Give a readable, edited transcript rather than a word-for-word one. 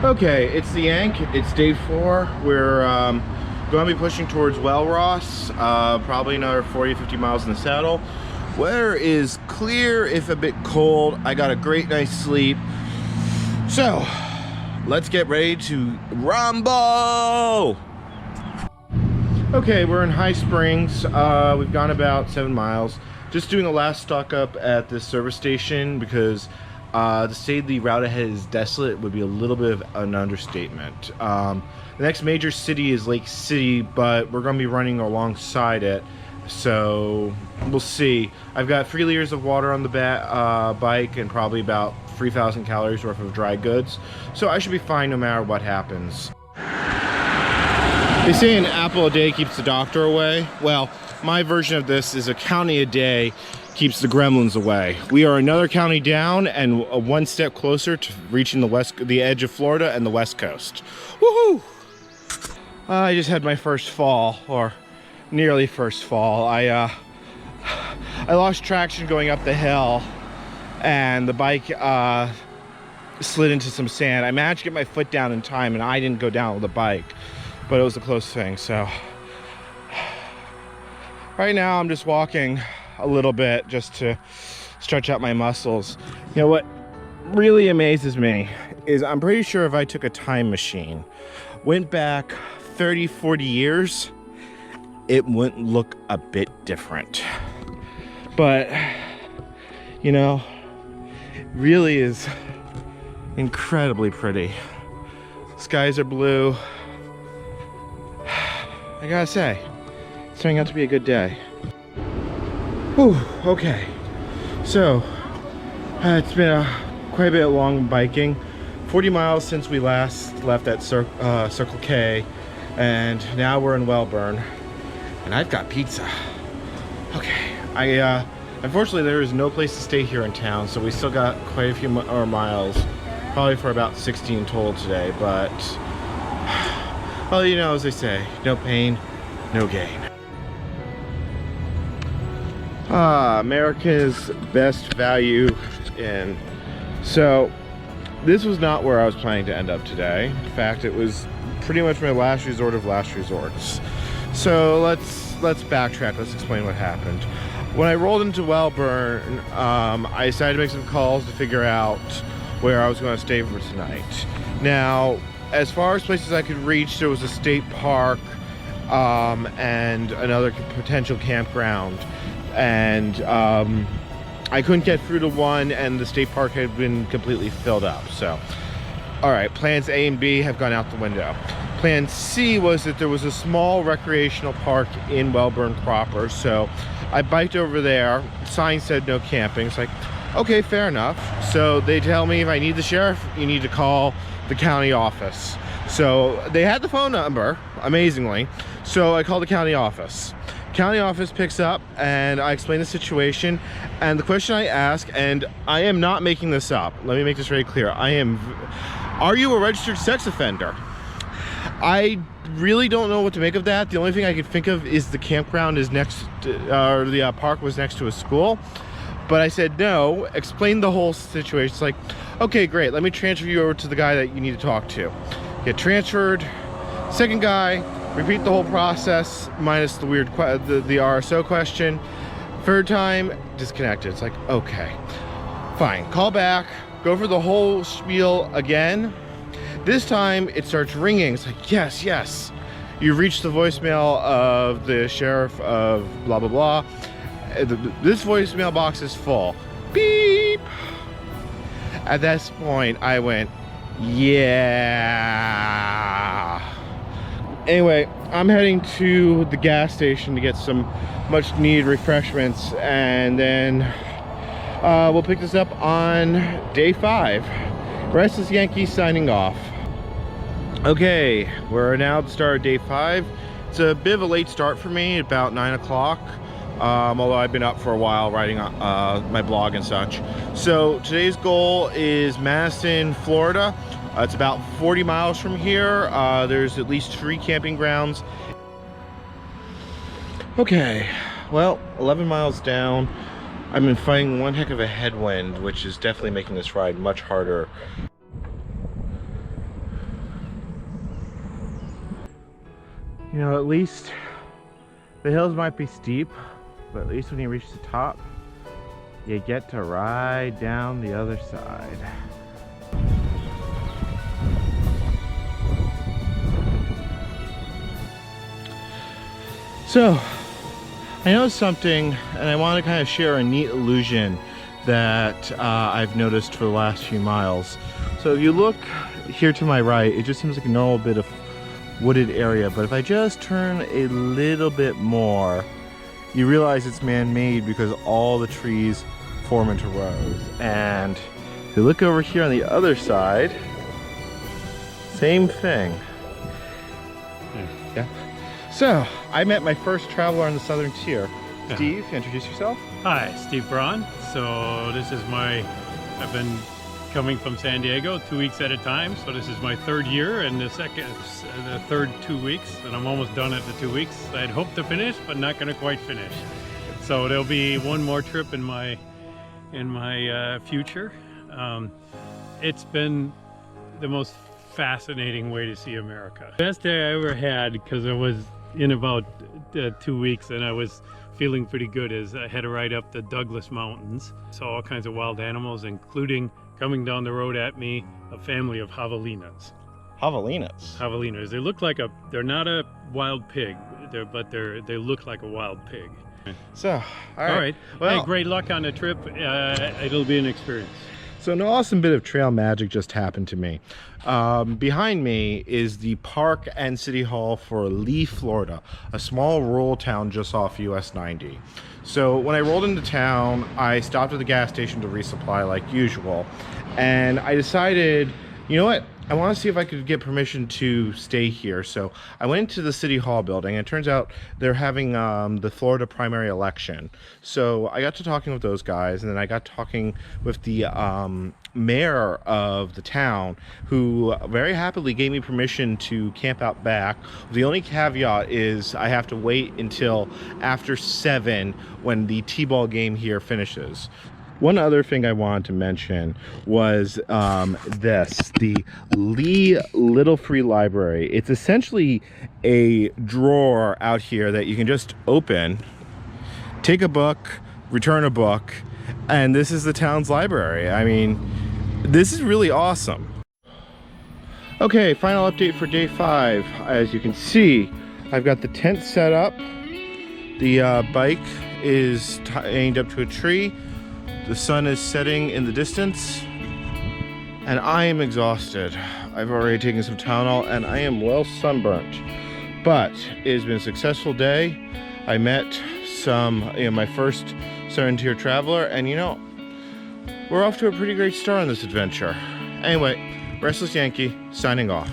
Okay, it's the Yankee. It's day 4. We're going to be pushing towards Wellross, probably another 40-50 miles in the saddle. Weather is clear, if a bit cold. I got a great night's sleep. So, let's get ready to rumble! Okay, we're in High Springs. We've gone about 7 miles. Just doing the last stock up at this service station because to say the route ahead is desolate would be a little bit of an understatement. The next major city is Lake City, but we're going to be running alongside it, so we'll see. I've got 3 liters of water on the bike and probably about 3,000 calories worth of dry goods, so I should be fine no matter what happens. They say an apple a day keeps the doctor away. Well, my version of this is a county a day keeps the gremlins away. We are another county down and one step closer to reaching the edge of Florida and the West Coast. Woohoo! I just had my first fall, or nearly first fall. I lost traction going up the hill, and the bike slid into some sand. I managed to get my foot down in time, and I didn't go down with the bike, but it was a close thing. So right now I'm just walking a little bit just to stretch out my muscles. You know what really amazes me is I'm pretty sure if I took a time machine, went back 30-40 years, it wouldn't look a bit different. But you know, it really is incredibly pretty. Skies are blue. I gotta say, it's turning out to be a good day. Whew, okay, so it's been quite a bit long biking. 40 miles since we last left at Circle K, and now we're in Wellborn, and I've got pizza. Okay, unfortunately there is no place to stay here in town, so we still got quite a few more miles, probably for about 16 total today, but well, you know, as they say, no pain, no gain. America's best value inn. So this was not where I was planning to end up today. In fact, it was pretty much my last resort of last resorts. So let's backtrack. Let's explain what happened. When I rolled into Wellborn, I decided to make some calls to figure out where I was going to stay for tonight. Now, as far as places I could reach, there was a state park and another potential campground, and I couldn't get through to one, and the state park had been completely filled up. So all right, plans A and B have gone out the window. Plan C was that there was a small recreational park in Wellborn proper, so I biked over there. Sign said no camping. It's like, okay, fair enough. So they tell me if I need the sheriff, you need to call the county office. So they had the phone number, amazingly. So I called the county office. County office picks up, and I explain the situation. And the question I ask, and I am not making this up, let me make this very clear. Are you a registered sex offender? I really don't know what to make of that. The only thing I could think of is the campground is next to, or the park was next to a school. But I said no, explain the whole situation. It's like, okay, great, let me transfer you over to the guy that you need to talk to. Get transferred, second guy, repeat the whole process, minus the weird, the RSO question. Third time, disconnected. It's like, okay, fine, call back, go for the whole spiel again. This time, it starts ringing. It's like, yes, yes, you've reached the voicemail of the sheriff of blah, blah, blah. This voicemail box is full. Beep. At this point, I went, yeah. Anyway, I'm heading to the gas station to get some much needed refreshments, and then we'll pick this up on day 5. Restless Yankee signing off. Okay, we're now at the start of day 5. It's a bit of a late start for me, about 9 o'clock. Although I've been up for a while writing my blog and such. So today's goal is Madison, Florida. It's about 40 miles from here. There's at least 3 camping grounds. Okay, well, 11 miles down. I've been fighting one heck of a headwind, which is definitely making this ride much harder. You know, at least the hills might be steep, but at least when you reach the top, you get to ride down the other side. So, I noticed something, and I want to kind of share a neat illusion that I've noticed for the last few miles. So if you look here to my right, it just seems like a normal bit of wooded area, but if I just turn a little bit more, you realize it's man-made because all the trees form into rows. And if you look over here on the other side, same thing. Yeah. So, I met my first traveler on the Southern Tier. Steve, introduce yourself. Hi, Steve Braun. So this is I've been coming from San Diego 2 weeks at a time. So this is my third year and the third 2 weeks, and I'm almost done at the 2 weeks. I'd hoped to finish, but not going to quite finish. So there'll be one more trip in my future. It's been the most fascinating way to see America. Best day I ever had, because I was in about 2 weeks and I was feeling pretty good, is I had to ride up the Douglas Mountains. Saw all kinds of wild animals, including coming down the road at me, a family of javelinas. Javelinas? Javelinas. They look like they're not a wild pig, but they look like a wild pig. So, all right. Well, hey, great luck on the trip. It'll be an experience. So an awesome bit of trail magic just happened to me. Behind me is the park and city hall for Lee, Florida, a small rural town just off US 90. So when I rolled into town, I stopped at the gas station to resupply like usual. And I decided, you know what? I want to see if I could get permission to stay here. So I went into the city hall building, and it turns out they're having the Florida primary election. So I got to talking with those guys, and then I got talking with the mayor of the town, who very happily gave me permission to camp out back. The only caveat is I have to wait until after 7 when the T-ball game here finishes. One other thing I wanted to mention was the Lee Little Free Library. It's essentially a drawer out here that you can just open, take a book, return a book, and this is the town's library. I mean, this is really awesome. Okay, final update for day 5. As you can see, I've got the tent set up. The bike is aimed up to a tree. The sun is setting in the distance, and I am exhausted. I've already taken some Tylenol, and I am well sunburnt. But it has been a successful day. I met my first Southern Tier traveler, and we're off to a pretty great start on this adventure. Anyway, Restless Yankee, signing off.